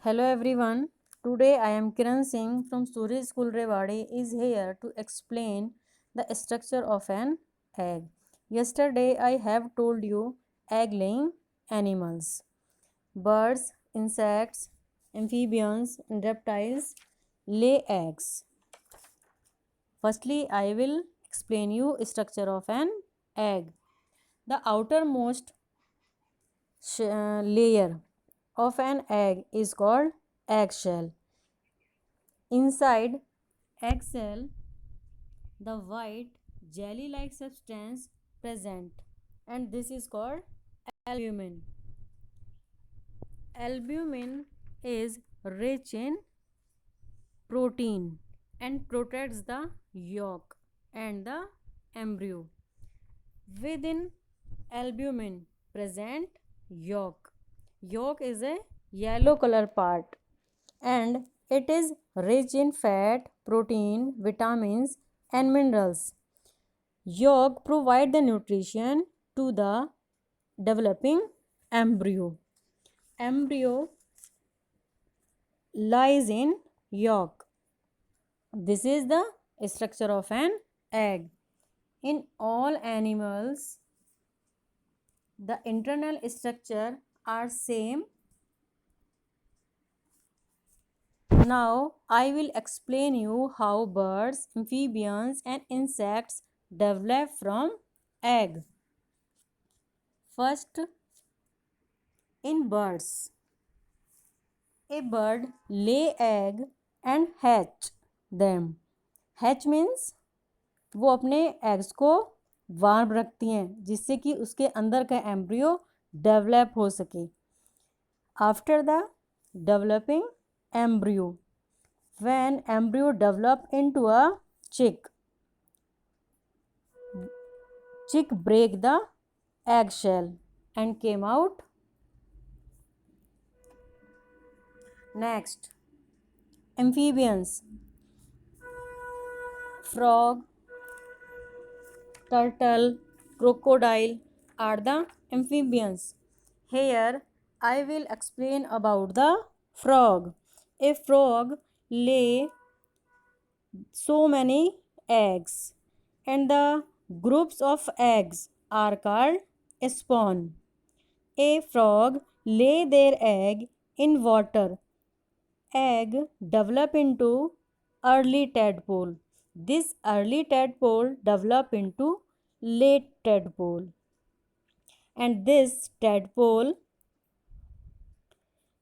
Hello everyone. Today I am Kiran Singh from Surya School Rewari is here to explain the structure of an egg. Yesterday I have told you egg laying animals. Birds, insects, amphibians and reptiles lay eggs. Firstly I will explain you structure of an egg. The outermost layer of an egg is called eggshell. Inside eggshell, the white jelly-like substance present, and this is called albumin. Albumin is rich in protein and protects the yolk and the embryo. Within albumin present yolk. Yolk is a yellow color part and it is rich in fat, protein, vitamins and minerals. Yolk provide the nutrition to the developing embryo. Embryo lies in yolk. This is the structure of an egg. In all animals, the internal structure are same. Now I will explain you how birds, amphibians and insects develop from egg. First, in birds, a bird lay egg and hatch them. Hatch means वो अपने eggs को warm रखती हैं जिससे कि उसके अंदर का एम्ब्रियो डेवलप हो सके. After the developing embryo, when embryo develop into a chick break the eggshell and came out. Next, amphibians, frog, turtle, crocodile are the amphibians. Here I will explain about the frog. A frog lay so many eggs and the groups of eggs are called spawn. A frog lay their egg in water. Egg develop into early tadpole. This early tadpole develop into late tadpole. And this tadpole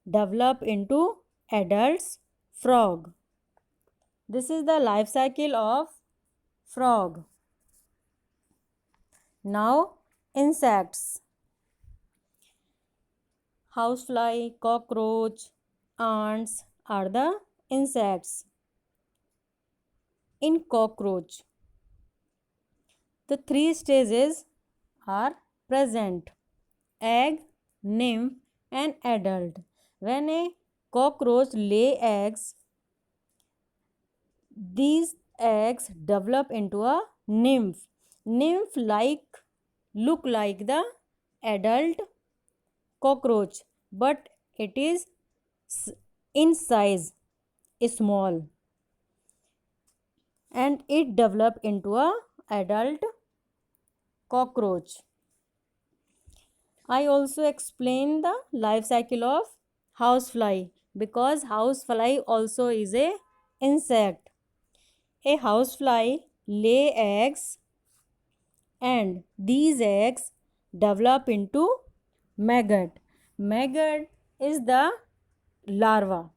develop into adults frog. This is the life cycle of frog. Now insects. Housefly, cockroach, ants are the insects. In cockroach, the three stages are present: egg, nymph and adult. When a cockroach lay eggs, these eggs develop into a nymph. Nymph look like the adult cockroach, but it is in size small, and it develop into a adult cockroach. I also explain the life cycle of housefly because housefly also is a insect. A housefly lay eggs and these eggs develop into maggot. Maggot is the larva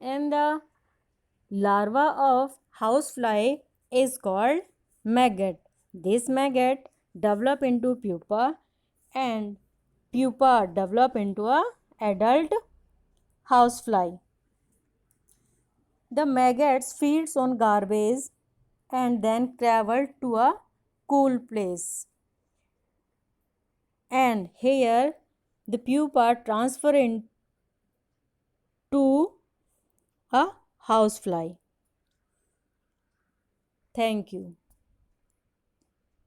and the larva of housefly is called maggot. This maggot develop into pupa and pupa develop into a adult housefly. The maggots feeds on garbage and then travel to a cool place. And here the pupa transfer into a housefly. Thank you.